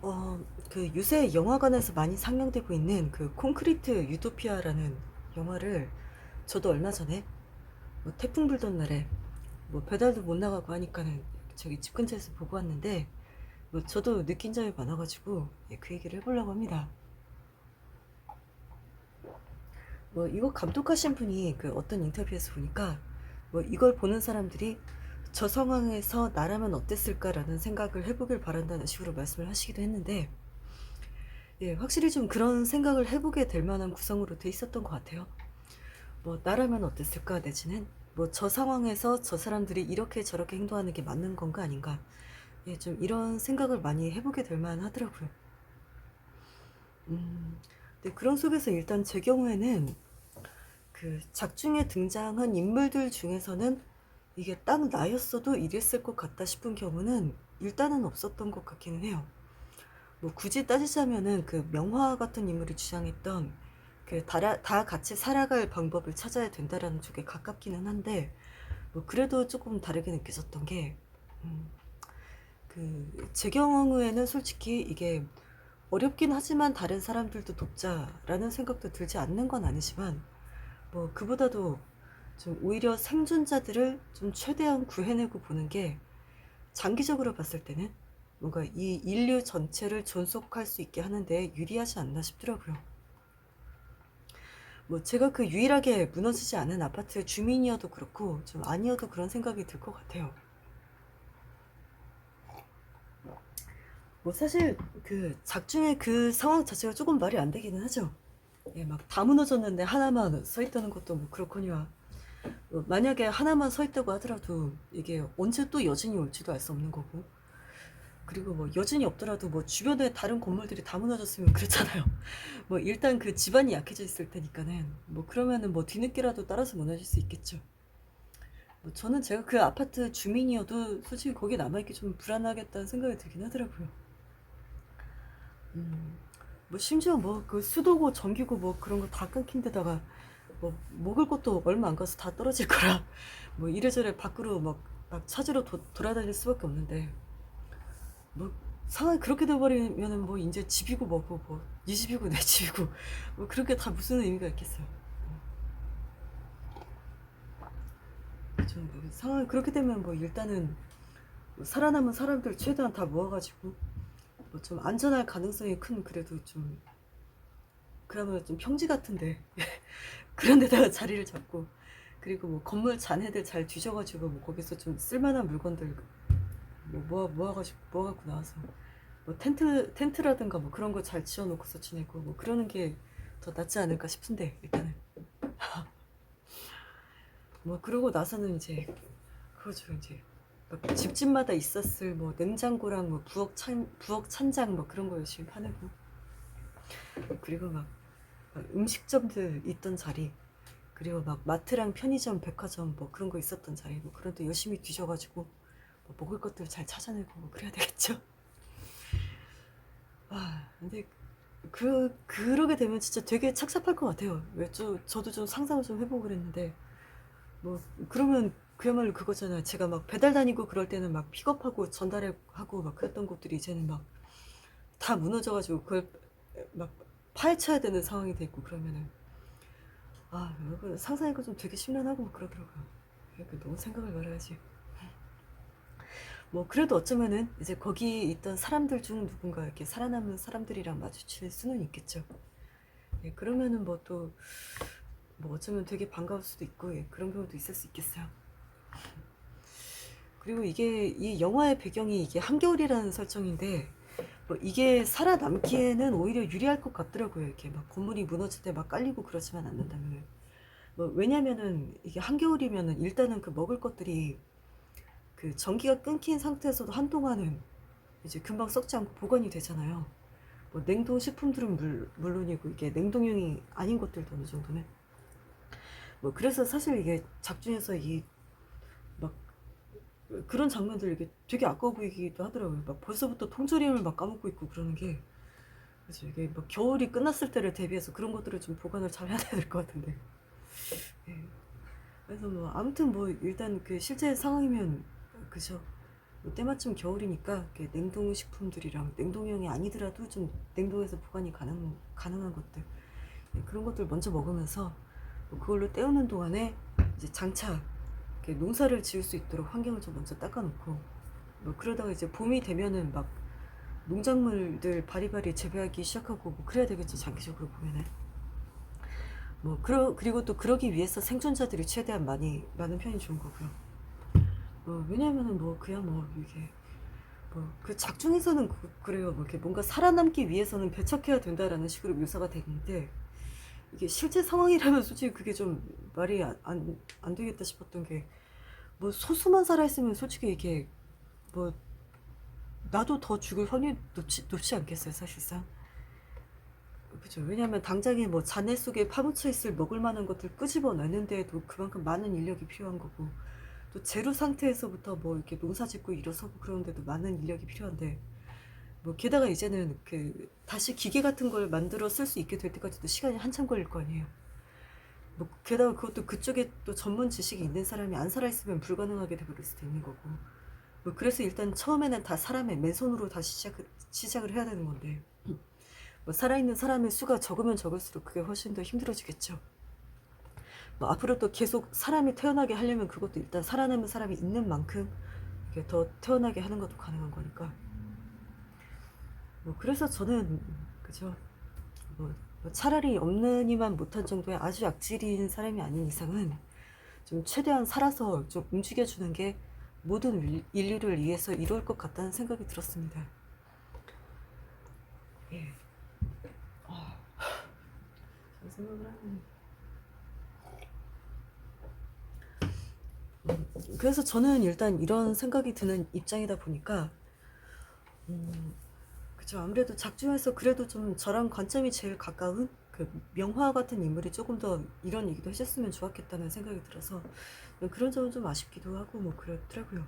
어, 요새 영화관에서 많이 상영되고 있는 그 콘크리트 유토피아라는 영화를 저도 얼마 전에 뭐 태풍 불던 날에 뭐 배달도 못 나가고 하니까는 저기 집 근처에서 보고 왔는데 뭐 저도 느낀 점이 많아가지고 예, 그 얘기를 해보려고 합니다. 뭐 이거 감독하신 분이 그 어떤 인터뷰에서 보니까 뭐 이걸 보는 사람들이 저 상황에서 나라면 어땠을까라는 생각을 해보길 바란다는 식으로 말씀을 하시기도 했는데 예, 확실히 좀 그런 생각을 해보게 될 만한 구성으로 돼 있었던 것 같아요. 뭐 나라면 어땠을까 내지는 뭐 저 상황에서 저 사람들이 이렇게 저렇게 행동하는 게 맞는 건가 아닌가. 예, 좀 이런 생각을 많이 해보게 될 만하더라고요. 근데 그런 속에서 일단 제 경우에는 그 작중에 등장한 인물들 중에서는 이게 딱 나였어도 이랬을 것 같다 싶은 경우는 일단은 없었던 것 같기는 해요. 뭐 굳이 따지자면은 그 명화 같은 인물이 주장했던 그 다 같이 살아갈 방법을 찾아야 된다라는 쪽에 가깝기는 한데 뭐 그래도 조금 다르게 느껴졌던 게 그 제 경우에는 솔직히 이게 어렵긴 하지만 다른 사람들도 돕자라는 생각도 들지 않는 건 아니지만 뭐 그보다도 좀 오히려 생존자들을 좀 최대한 구해내고 보는 게 장기적으로 봤을 때는 뭔가 이 인류 전체를 존속할 수 있게 하는데 유리하지 않나 싶더라고요. 뭐 제가 그 유일하게 무너지지 않은 아파트의 주민이어도 그렇고 좀 아니어도 그런 생각이 들 것 같아요. 뭐 사실 그 작중의 그 상황 자체가 조금 말이 안 되기는 하죠. 예, 막 다 무너졌는데 하나만 서 있다는 것도 뭐 그렇거니와 만약에 하나만 서 있다고 하더라도 이게 언제 또 여진이 올지도 알 수 없는 거고 그리고 뭐 여진이 없더라도 뭐 주변에 다른 건물들이 다 무너졌으면 그렇잖아요. 뭐 일단 그 집안이 약해져 있을 테니까는 뭐 그러면은 뭐 뒤늦게라도 따라서 무너질 수 있겠죠. 뭐 저는 제가 그 아파트 주민이어도 솔직히 거기 남아있기 좀 불안하겠다는 생각이 들긴 하더라고요. 뭐 심지어 뭐 그 수도고 전기고 뭐 그런 거 다 끊긴 데다가 뭐 먹을 것도 얼마 안 가서 다 떨어질 거라 뭐 이래저래 밖으로 막 찾으러 돌아다닐 수밖에 없는데 뭐 상황이 그렇게 돼버리면은 뭐 이제 집이고 뭐고 뭐 네 집이고 내 집이고 뭐 그렇게 다 무슨 의미가 있겠어요. 좀뭐 상황이 그렇게 되면 뭐 일단은 뭐 살아남은 사람들 최대한 다 모아가지고 뭐 좀 안전할 가능성이 큰 그래도 좀 그러면 좀 평지 같은데 그런 데다가 자리를 잡고 그리고 뭐 건물 잔해들 잘 뒤져가지고 뭐 거기서 좀 쓸만한 물건들 뭐 모아가지고 모아갖고 나와서 뭐 텐트라든가 뭐 그런 거 잘 지어놓고서 지내고 뭐 그러는 게 더 낫지 않을까 싶은데 일단은 뭐 그러고 나서는 이제 그거죠 이제 막 집집마다 있었을 뭐 냉장고랑 뭐 부엌 찬장 뭐 그런 거 열심히 파내고 그리고 막 음식점들 있던 자리 그리고 막 마트랑 편의점 백화점 뭐 그런 거 있었던 자리 뭐 그런 데 열심히 뒤져가지고 뭐 먹을 것들 잘 찾아내고 뭐 그래야 되겠죠. 아 근데 그러게 되면 진짜 되게 착잡할 것 같아요. 왜 저도 좀 상상을 좀 해보고 그랬는데 뭐 그러면 그야말로 그거잖아요. 제가 막 배달 다니고 그럴 때는 막 픽업하고 전달하고 막 그랬던 곳들이 이제는 막 다 무너져가지고 그걸 막 파헤쳐야 되는 상황이 됐고 그러면은 아 여러분 상상하니까 좀 되게 심란하고 막 그러더라고요. 그러니까 너무 생각을 말아야지. 뭐 그래도 어쩌면은 이제 거기 있던 사람들 중 누군가 이렇게 살아남은 사람들이랑 마주칠 수는 있겠죠. 예, 그러면은 뭐 또 뭐 어쩌면 되게 반가울 수도 있고 예, 그런 경우도 있을 수 있겠어요. 그리고 이게 이 영화의 배경이 이게 한겨울이라는 설정인데 뭐 이게 살아남기에는 오히려 유리할 것 같더라고요. 이렇게 막 건물이 무너질 때 막 깔리고 그러지만 않는다면. 뭐 왜냐면은 이게 한겨울이면은 일단은 그 먹을 것들이 그 전기가 끊긴 상태에서도 한동안은 이제 금방 썩지 않고 보관이 되잖아요. 뭐 냉동 식품들은 물론이고 이게 냉동용이 아닌 것들도 어느 정도는. 뭐 그래서 사실 이게 작중에서 이 막 그런 장면들 이게 되게 아까워 보이기도 하더라고요. 막 벌써부터 통조림을 막 까먹고 있고 그러는 게 그래서 이게 뭐 겨울이 끝났을 때를 대비해서 그런 것들을 좀 보관을 잘 해야 될 것 같은데. 예. 그래서 뭐 아무튼 뭐 일단 그 실제 상황이면 그죠. 뭐 때마침 겨울이니까 이렇게 냉동식품들이랑 냉동형이 아니더라도 좀 냉동해서 보관이 가능한 것들, 그런 것들 먼저 먹으면서 뭐 그걸로 때우는 동안에 이제 장차 이렇게 농사를 지을 수 있도록 환경을 좀 먼저 닦아놓고, 뭐 그러다가 이제 봄이 되면은 막 농작물들 바리바리 재배하기 시작하고 뭐 그래야 되겠죠, 장기적으로 보면은. 그리고 또 그러기 위해서 생존자들이 최대한 많은 편이 좋은 거고요. 왜냐면은 뭐 그야 뭐 이게 뭐 그 작중에서는 그래요. 뭐 이렇게 뭔가 살아남기 위해서는 배척해야 된다라는 식으로 묘사가 되는데, 이게 실제 상황이라면 솔직히 그게 좀 말이 안 되겠다 싶었던 게, 뭐 소수만 살아있으면 솔직히 이게 뭐 나도 더 죽을 확률이 높지 않겠어요, 사실상. 그죠. 왜냐면 당장에 뭐 잔해 속에 파묻혀 있을 먹을 만한 것들 끄집어내는데도 그만큼 많은 인력이 필요한 거고, 또 제로 상태에서부터 뭐 이렇게 농사 짓고 일어서고 그러는데도 많은 인력이 필요한데, 뭐 게다가 이제는 그 다시 기계 같은 걸 만들어 쓸 수 있게 될 때까지도 시간이 한참 걸릴 거 아니에요. 뭐 게다가 그것도 그쪽에 또 전문 지식이 있는 사람이 안 살아있으면 불가능하게 돼버릴 수도 있는 거고, 뭐 그래서 일단 처음에는 다 사람의 맨손으로 다시 시작을 해야 되는 건데, 뭐 살아있는 사람의 수가 적으면 적을수록 그게 훨씬 더 힘들어지겠죠. 뭐 앞으로 또 계속 사람이 태어나게 하려면 그것도 일단 살아남은 사람이 있는 만큼 이렇게 더 태어나게 하는 것도 가능한 거니까. 뭐 그래서 저는 그죠. 뭐 차라리 없느니만 못한 정도의 아주 악질인 사람이 아닌 이상은 좀 최대한 살아서 좀 움직여주는 게 모든 인류를 위해서 이로울 것 같다는 생각이 들었습니다. 예. 그런 생각을 하면. 그래서 저는 일단 이런 생각이 드는 입장이다 보니까, 그죠. 아무래도 작중에서 그래도 좀 저랑 관점이 제일 가까운 그 명화 같은 인물이 조금 더 이런 얘기도 해줬으면 좋았겠다는 생각이 들어서 그런 점은 좀 아쉽기도 하고 뭐 그렇더라고요.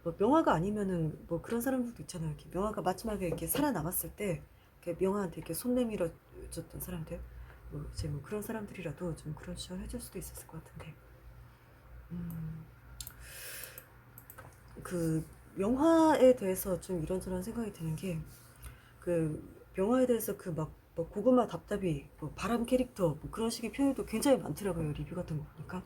뭐 명화가 아니면은 뭐 그런 사람들도 있잖아요. 이렇게 명화가 마지막에 이렇게 살아남았을 때 이렇게 명화한테 이렇게 손 내밀어 줬던 사람들, 뭐 이제 뭐 그런 사람들이라도 좀 그런 지원 해줄 수도 있었을 것 같은데, 그 명화에 대해서 좀 이런저런 생각이 드는 게, 그 명화에 대해서 그 막 뭐 고구마 답답이 뭐 바람 캐릭터 뭐 그런 식의 표현도 굉장히 많더라고요, 리뷰 같은 거 보니까.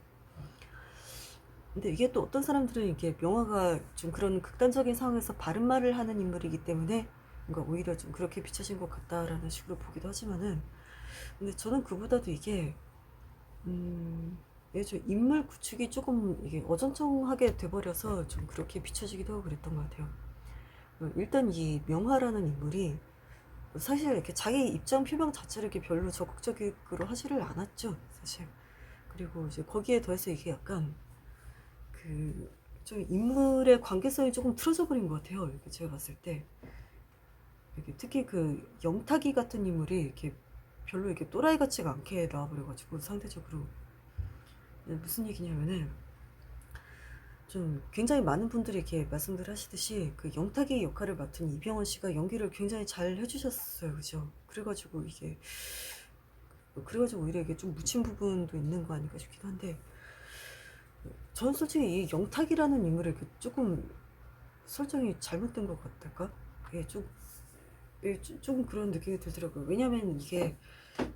근데 이게 또 어떤 사람들은 이게 명화가 좀 그런 극단적인 상황에서 바른 말을 하는 인물이기 때문에 뭔가 오히려 좀 그렇게 비춰진 것 같다라는 식으로 보기도 하지만은, 근데 저는 그보다도 이게 좀 인물 구축이 조금 이게 어정쩡하게 돼버려서 좀 그렇게 비춰지기도 하고 그랬던 것 같아요. 일단 이 명화라는 인물이 사실 이렇게 자기 입장 표명 자체를 이렇게 별로 적극적으로 하지를 않았죠, 사실. 그리고 이제 거기에 더해서 이게 약간 그 좀 인물의 관계성이 조금 틀어져 버린 것 같아요. 이렇게 제가 봤을 때. 이렇게 특히 그 영탁이 같은 인물이 이렇게 별로 이렇게 또라이 같지가 않게 나와버려가지고 상대적으로. 무슨 얘기냐면은 좀 굉장히 많은 분들이 이렇게 말씀들 하시듯이 그 영탁의 역할을 맡은 이병헌 씨가 연기를 굉장히 잘 해주셨어요, 그죠? 그래가지고 오히려 이게 좀 묻힌 부분도 있는 거 아닐까 싶기도 한데, 저는 솔직히 이 영탁이라는 인물을 조금 설정이 잘못된 것 같달까? 예, 조금 그런 느낌이 들더라고요. 왜냐면 이게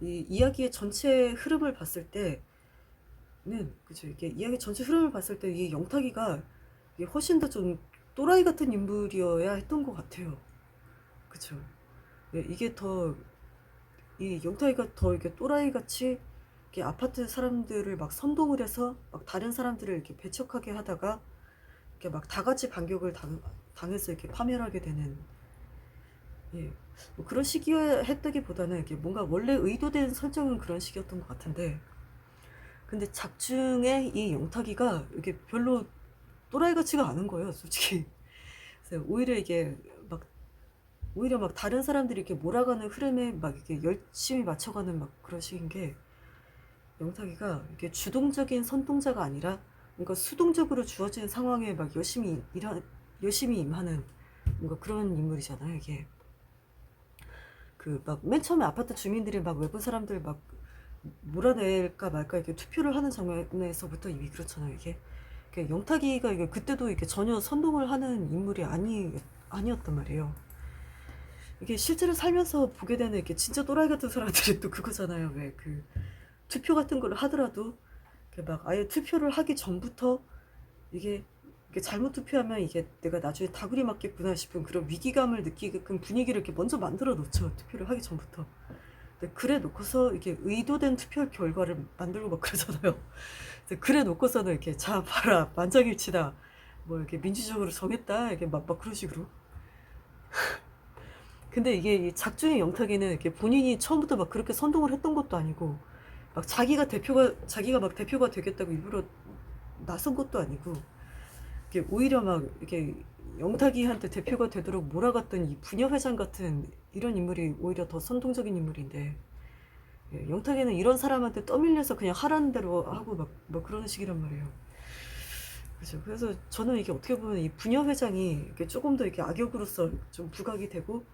이 이야기의 전체 흐름을 봤을 때는, 그죠? 이게 이야기 전체 흐름을 봤을 때 이 영탁이가 이게 훨씬 더 좀 또라이 같은 인물이어야 했던 것 같아요. 그죠? 예, 이 영탁이가 더 이렇게 또라이 같이 이렇게 아파트 사람들을 막 선동을 해서 막 다른 사람들을 이렇게 배척하게 하다가 이렇게 막 다 같이 반격을 당해서 이렇게 파멸하게 되는, 예, 뭐 그런 식이었다기보다는 이렇게 뭔가 원래 의도된 설정은 그런 식이었던 것 같은데, 근데 작중에 이 영탁이가 이게 별로 또라이 같지가 않은 거예요, 솔직히. 그래서 오히려 막 다른 사람들이 이렇게 몰아가는 흐름에 막 이렇게 열심히 맞춰가는 막 그런 식인 게, 영탁이가 이게 주동적인 선동자가 아니라 뭔가 수동적으로 주어진 상황에 막 열심히 임하는 뭔가 그런 인물이잖아요, 이게. 그 막 맨 처음에 아파트 주민들이 막 외부 사람들 막 몰아낼까 말까 이렇게 투표를 하는 장면에서부터 이미 그렇잖아요, 이게. 영탁이가 이게 그때도 이게 전혀 선동을 하는 인물이 아니었단 말이에요. 이게 실제로 살면서 보게 되는 이게 진짜 또라이 같은 사람들이 또 그거잖아요. 왜 그 투표 같은 걸 하더라도 막 아예 투표를 하기 전부터 이게 잘못 투표하면 이게 내가 나중에 다구리 맞겠구나 싶은 그런 위기감을 느끼게끔 분위기를 이렇게 먼저 만들어 놓죠. 투표를 하기 전부터. 근데 그래 놓고서 이게 의도된 투표 결과를 만들고 막 그러잖아요. 그래 놓고서는 이렇게 자 봐라 만장일치다 뭐 이렇게 민주적으로 정했다 이렇게 막 그런 식으로. 근데 이게 이 작중의 영탁이는 이렇게 본인이 처음부터 막 그렇게 선동을 했던 것도 아니고 막 자기가 막 대표가 되겠다고 일부러 나선 것도 아니고 이게 오히려 막 이렇게 영탁이한테 대표가 되도록 몰아갔던 이 부녀 회장 같은 이런 인물이 오히려 더 선동적인 인물인데 영탁이는 이런 사람한테 떠밀려서 그냥 하라는 대로 하고 막 그러는 식이란 말이에요. 그죠. 그래서 저는 이게 어떻게 보면 이 부녀 회장이 이렇게 조금 더 이렇게 악역으로서 좀 부각이 되고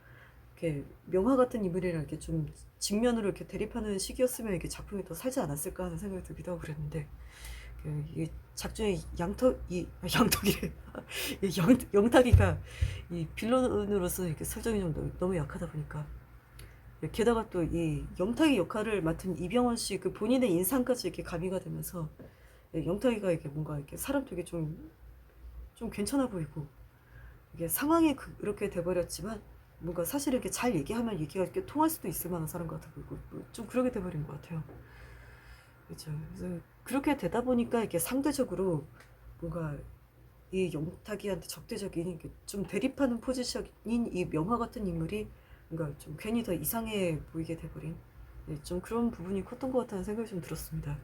이렇게 명화 같은 인물이랑 이렇게 좀 직면으로 이렇게 대립하는 시기였으면 이게 작품이 더 살지 않았을까 하는 생각이 들기도 하고 그랬는데 이 작중의 양턱이래 영탁이가 이 빌런으로서 이렇게 설정이 좀 너무 약하다 보니까 게다가 또 이 영탁이 역할을 맡은 이병헌 씨 그 본인의 인상까지 이렇게 가미가 되면서 영탁이가 이렇게 뭔가 이렇게 사람 되게 좀 괜찮아 보이고 이게 상황이 그렇게 돼버렸지만 뭔가 사실 이렇게 잘 얘기하면 얘기가 이렇게 통할 수도 있을 만한 사람 같아 보이고 좀 그렇게 돼버린 것 같아요. 그렇죠. 그래서 그렇게 되다 보니까 이렇게 상대적으로 뭔가 이 영탁이한테 적대적인 이렇게 좀 대립하는 포지션인 이 명화 같은 인물이 뭔가 좀 괜히 더 이상해 보이게 돼버린 좀 그런 부분이 컸던 것 같다는 생각이 좀 들었습니다.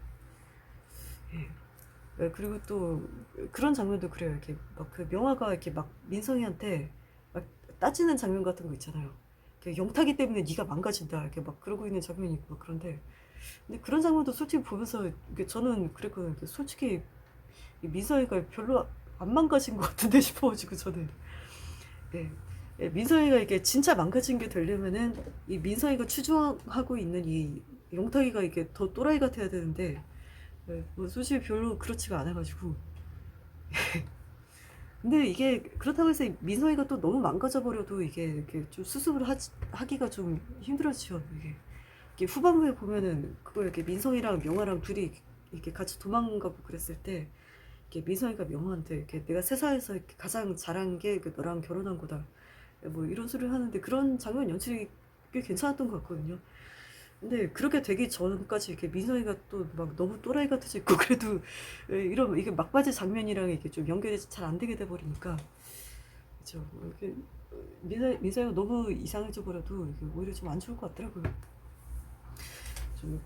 예. 그리고 또 그런 장면도 그래요. 이렇게 막 그 명화가 이렇게 막 민성이한테 막 따지는 장면 같은 거 있잖아요. 영탁이 때문에 네가 망가진다 이렇게 막 그러고 있는 장면이 있고 막 그런데 근데 그런 장면도 솔직히 보면서 저는 그랬거든요. 솔직히 민서이가 별로 안 망가진 것 같은데 싶어가지고 저는 민서이가 이게 진짜 망가진 게 되려면은 이 민서이가 추종하고 있는 이 영탁이가 이게 더 또라이 같아야 되는데 뭐 솔직히 별로 그렇지가 않아가지고 근데 이게 그렇다고 해서 민서이가 또 너무 망가져 버려도 이게 이렇게 좀 수습을 하기가 좀 힘들어지죠. 이게 후반부에 보면은 그거 이렇게 민성이랑 명화랑 둘이 이렇게 같이 도망가고 그랬을 때 이렇게 민성이가 명화한테 이렇게 내가 세상에서 이렇게 가장 잘한 게 너랑 결혼한 거다 뭐 이런 소리를 하는데 그런 장면 연출이 꽤 괜찮았던 것 같거든요. 근데 그렇게 되기 전까지 이렇게 민성이가 또 막 너무 또라이 같아져 있고 그래도 이런 이게 막바지 장면이랑 이게 좀 연결이 잘 안 되게 돼 버리니까 그렇죠. 이렇게 민성이가 너무 이상해져 버려도 이게 오히려 좀 안 좋을 것 같더라고요.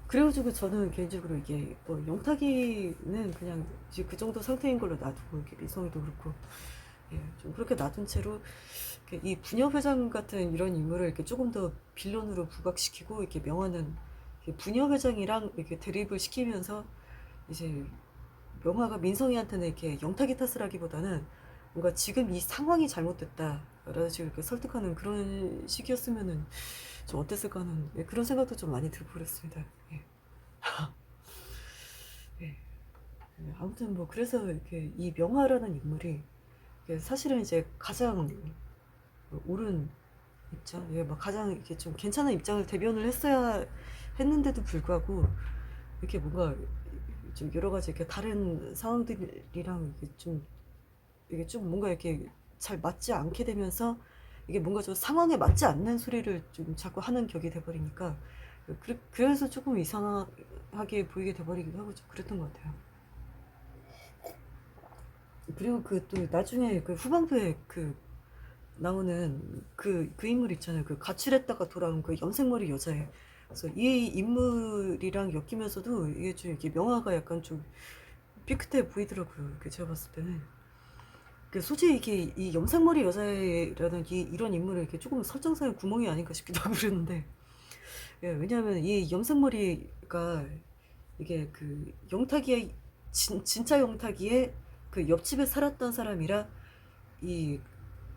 그래가지고 저는 개인적으로 이게 뭐 영탁이는 그냥 이제 그 정도 상태인 걸로 놔두고 이렇게 민성이도 그렇고 좀 그렇게 놔둔 채로 이 부녀 회장 같은 이런 인물을 이렇게 조금 더 빌런으로 부각시키고 이렇게 명화는 부녀 회장이랑 이렇게 대립을 시키면서 이제 명화가 민성이한테는 이렇게 영탁이 탓을 하기보다는 뭔가 지금 이 상황이 잘못됐다 라는 식으로 이렇게 설득하는 그런 식이었으면은 좀 어땠을까 하는 그런 생각도 좀 많이 들고 그랬습니다. 예. 예. 아무튼 뭐 그래서 이렇게 이 명화라는 인물이 사실은 이제 가장 옳은 입장, 막 가장 이렇게 좀 괜찮은 입장을 대변을 했어야 했는데도 불구하고 이렇게 뭔가 좀 여러 가지 이렇게 다른 상황들이랑 이게 좀 뭔가 이렇게 잘 맞지 않게 되면서 이게 뭔가 좀 상황에 맞지 않는 소리를 좀 자꾸 하는 격이 돼버리니까 그래서 조금 이상하게 보이게 돼버리기도 하고 좀 그랬던 것 같아요. 그리고 그 또 나중에 그 후반부에 그 나오는 그 인물 있잖아요. 그 가출했다가 돌아온 그 염색머리 여자애. 그래서 이 인물이랑 엮이면서도 이게 좀 이렇게 명화가 약간 좀 삐끗해 보이더라고요. 이렇게 제가 봤을 때는. 솔직히 이게 이 염색머리 여자애라는 이런 인물을 이렇게 조금 설정상의 구멍이 아닌가 싶기도 하고 그러는데 왜냐하면 이 염색머리가 이게 그 영탁이의 진짜 영탁이의 그 옆집에 살았던 사람이라 이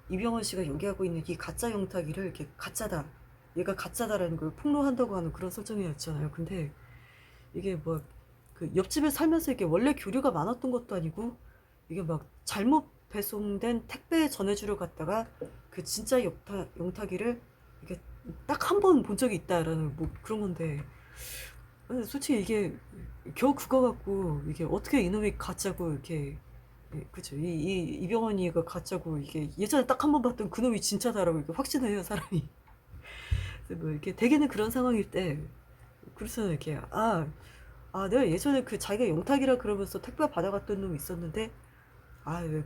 이병헌 씨가 연기하고 있는 이 가짜 영탁이를 이렇게 가짜다 얘가 가짜다라는 걸 폭로한다고 하는 그런 설정이었잖아요. 근데 이게 뭐 그 옆집에 살면서 이게 원래 교류가 많았던 것도 아니고 이게 막 잘못 배송된 택배 전해주러 갔다가 그 진짜 영탁이를 이게 딱 한 번 본 적이 있다라는 뭐 그런 건데, 근데 솔직히 이게 겨우 그거 갖고 이게 어떻게 이놈이 가짜고 이렇게, 예, 그죠. 이병헌이가 가짜고 이게 예전에 딱 한 번 봤던 그놈이 진짜다라고 이렇게 확신해요, 사람이. 그래서 뭐 이렇게 대개는 그런 상황일 때, 그렇잖아요. 이렇게, 내가 예전에 그 자기가 영탁이라 그러면서 택배 받아갔던 놈이 있었는데,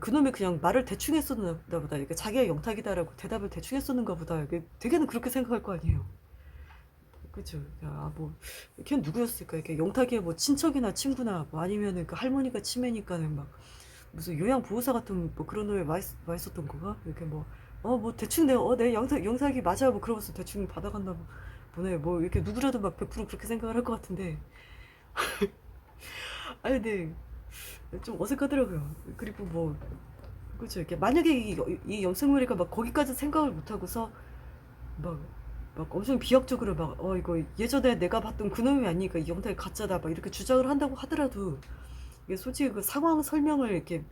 그놈이 그냥 말을 대충 했었나 보다. 이렇게 자기가 영탁이다라고 대답을 대충 했었는가 보다. 이게 대개는 그렇게 생각할 거 아니에요. 그죠. 뭐, 걔 누구였을까? 이렇게 영탁이의 뭐 친척이나 친구나, 뭐 아니면은 그 할머니가 치매니까는 막 무슨 요양보호사 같은 뭐 그런 놈에 와 있었던 거가? 이렇게 뭐, 뭐 대충 내 영탁이 맞아. 뭐 그러면서 대충 받아갔나 보네. 뭐 이렇게 누구라도 막 100% 그렇게 생각을 할 것 같은데. 근데 좀 어색하더라고요. 그리고 뭐, 그죠. 이렇게 만약에 이 염색머리가 막 거기까지 생각을 못 하고서 막, 막 엄청 비약적으로 막, 이거 예전에 내가 봤던 그놈이 아니니까 이 영탁이 가짜다. 막 이렇게 주장을 한다고 하더라도, 이게 솔직히 그 상황 설명을 이렇게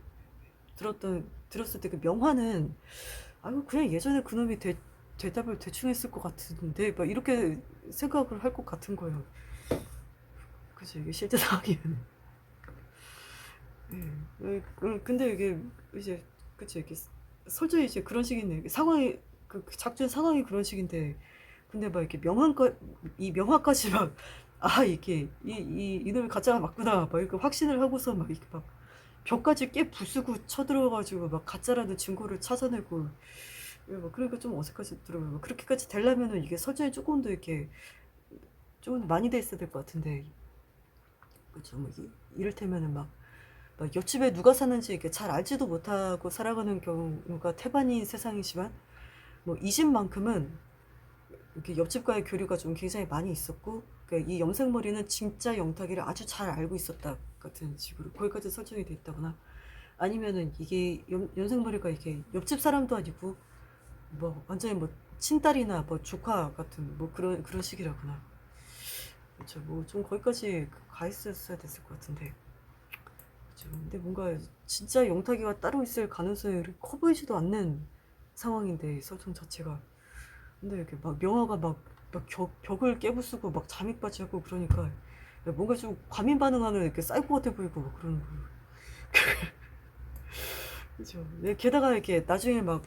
들었을 때 그 명화는, 그냥 예전에 그놈이 대답을 대충 했을 것 같은데, 막 이렇게 생각을 할 것 같은 거예요. 그죠. 이게 실제 상황이면. 근데 이게 이제, 그치, 이게 설정이 이제 그런 식인데, 이게 상황이, 그 작전 상황이 그런 식인데, 근데 막 이렇게 이 명화까지 막, 이게, 이놈이 가짜가 맞구나. 막 이렇게 확신을 하고서 막 이렇게 막 벽까지 깨 부수고 쳐들어가가지고 막 가짜라는 증거를 찾아내고, 그러니까 좀 어색하시더라고요. 그렇게까지 되려면은 이게 설정이 조금 더 이렇게, 좀 많이 돼 있어야 될 것 같은데, 그쵸, 뭐, 이를테면은 막 옆집에 누가 사는지 이렇게 잘 알지도 못하고 살아가는 경우가 태반인 세상이지만, 뭐 이 집만큼은 이렇게 옆집과의 교류가 좀 굉장히 많이 있었고, 그러니까 이 염색머리는 진짜 영탁이를 아주 잘 알고 있었다 같은 식으로 거기까지 설정이 돼 있다거나, 아니면은 이게 염색머리가 이게 옆집 사람도 아니고 뭐 완전히 뭐 친딸이나 뭐 조카 같은 뭐 그런 식이라거나, 그렇죠. 뭐 좀 거기까지 가 있었어야 됐을 것 같은데. 그렇죠. 근데 뭔가 진짜 영탁이가 따로 있을 가능성이 커 보이지도 않는 상황인데, 설정 자체가. 근데 이렇게 막 명화가 막 벽을 깨부수고 막 잠입까지 하고 그러니까 뭔가 좀 과민 반응하는 이렇게 사이코 같아 보이고 막 그러는 거예요. 그죠. 게다가 이렇게 나중에 막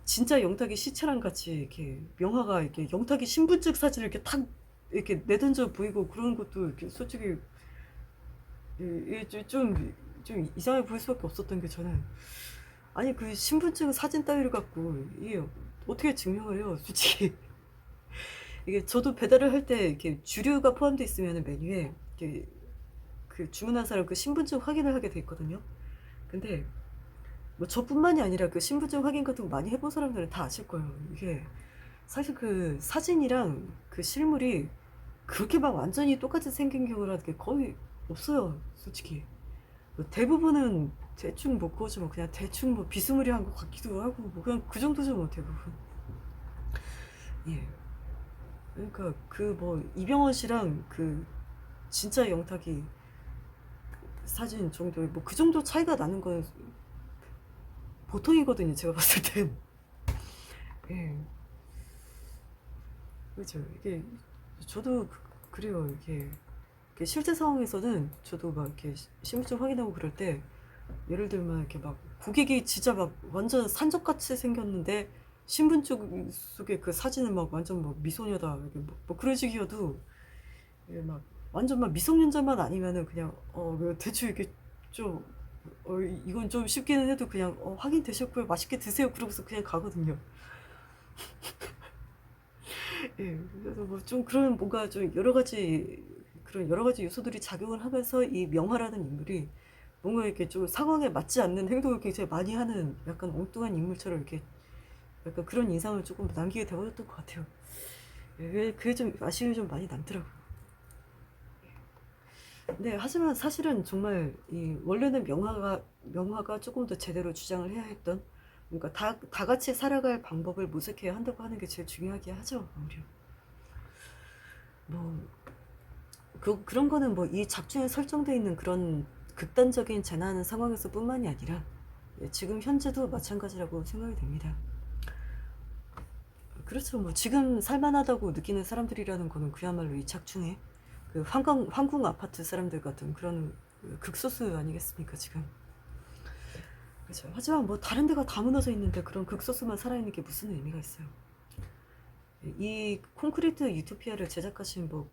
진짜 영탁이 시체랑 같이 이렇게 명화가 이렇게 영탁이 신분증 사진을 이렇게 탁 이렇게 내던져 보이고 그런 것도 이렇게 솔직히 좀 이상해 보일 수밖에 없었던 게, 저는 아니 그 신분증 사진 따위를 갖고 이게 어떻게 증명을 해요, 솔직히. 이게 저도 배달을 할 때 이렇게 주류가 포함되어 있으면 메뉴에 이렇게 그 주문한 사람 그 신분증 확인을 하게 돼 있거든요. 근데 뭐 저뿐만이 아니라 그 신분증 확인 같은 거 많이 해본 사람들은 다 아실 거예요. 이게 사실 그 사진이랑 그 실물이 그렇게 막 완전히 똑같이 생긴 경우라는 게 거의 없어요, 솔직히. 뭐 대부분은 대충 뭐 그거지, 뭐 그냥 대충 뭐 비스무리한 것 같기도 하고 뭐 그냥 그 정도죠, 뭐 대부분. 예. 그러니까 그 뭐 이병헌 씨랑 그 진짜 영탁이 사진 정도, 뭐 그 정도 차이가 나는 건 보통이거든요, 제가 봤을 땐. 예. 그죠. 이게 저도 그래요. 이게 실제 상황에서는 저도 막 이렇게 신분증 확인하고 그럴 때, 예를 들면 이렇게 막 고객이 진짜 막 완전 산적같이 생겼는데 신분증 속에 그 사진은 막 완전 뭐 미소녀다, 이렇게 뭐 그런 식이어도, 이게 막 완전 막 미성년자만 아니면은 그냥 대충 이렇게 좀 이건 좀 쉽기는 해도 그냥 확인되셨고요, 맛있게 드세요, 그러고서 그냥 가거든요. 예, 그래서 뭐 좀 그런 뭔가 좀 여러 가지 요소들이 작용을 하면서 이 명화라는 인물이 뭔가 이렇게 좀 상황에 맞지 않는 행동을 굉장히 많이 하는 약간 엉뚱한 인물처럼 이렇게 약간 그런 인상을 조금 남기게 되었던 것 같아요. 예, 그게 좀 아쉬움이 좀 많이 남더라고요. 네, 하지만 사실은 정말 이 원래는 명화가 조금 더 제대로 주장을 해야 했던, 그러니까 다 같이 살아갈 방법을 모색해야 한다고 하는 게 제일 중요하게 하죠, 아무래도. 뭐 그런 거는 뭐 이 작중에 설정되어 있는 그런 극단적인 재난 상황에서뿐만이 아니라 지금 현재도 마찬가지라고 생각이 됩니다. 그렇죠. 뭐 지금 살만하다고 느끼는 사람들이라는 거는 그야말로 이 작중에 그 황궁 아파트 사람들 같은 그런 극소수 아니겠습니까 지금. 그렇죠. 하지만 뭐 다른 데가 다 무너져 있는데 그런 극소수만 살아있는 게 무슨 의미가 있어요. 이 콘크리트 유토피아를 제작하신 뭐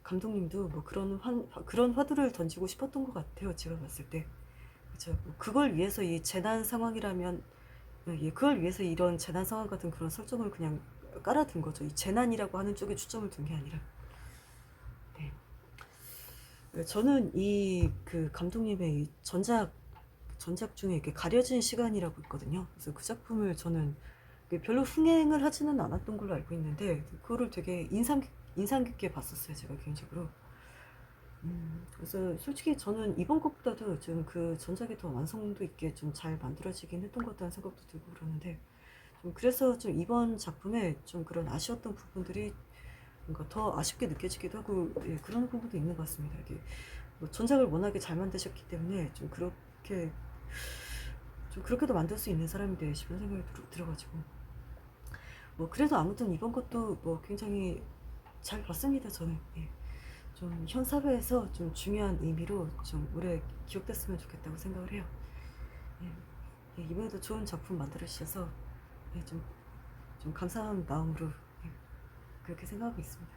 감독님도 뭐 그런 화두를 던지고 싶었던 것 같아요. 제가 봤을 때. 그렇죠. 뭐 그걸 위해서 이 재난 상황이라면 그걸 위해서 이런 재난 상황 같은 그런 설정을 그냥 깔아둔 거죠. 이 재난이라고 하는 쪽에 초점을 둔 게 아니라. 네. 저는 이 그 감독님의 이 전작 중에 이렇게 가려진 시간이라고 있거든요. 그래서 그 작품을 저는 별로 흥행을 하지는 않았던 걸로 알고 있는데 그거를 되게 인상 깊게 봤었어요. 제가 개인적으로. 그래서 솔직히 저는 이번 것보다도 좀 그 전작이 더 완성도 있게 좀 잘 만들어지긴 했던 것 같다는 생각도 들고 그러는데 좀 그래서 좀 이번 작품에 좀 그런 아쉬웠던 부분들이 뭔가 더 아쉽게 느껴지기도 하고 그런 부분도 있는 것 같습니다. 이게 뭐 전작을 워낙에 잘 만드셨기 때문에 좀 그렇게도 만들 수 있는 사람인데 싶은 생각이 들어가지고 뭐 그래도 아무튼 이번 것도 뭐 굉장히 잘 봤습니다. 저는 좀 현 사회에서 좀 중요한 의미로 좀 오래 기억됐으면 좋겠다고 생각을 해요. 이번에도 좋은 작품 만들어 주셔서 좀 감사한 마음으로 그렇게 생각하고 있습니다.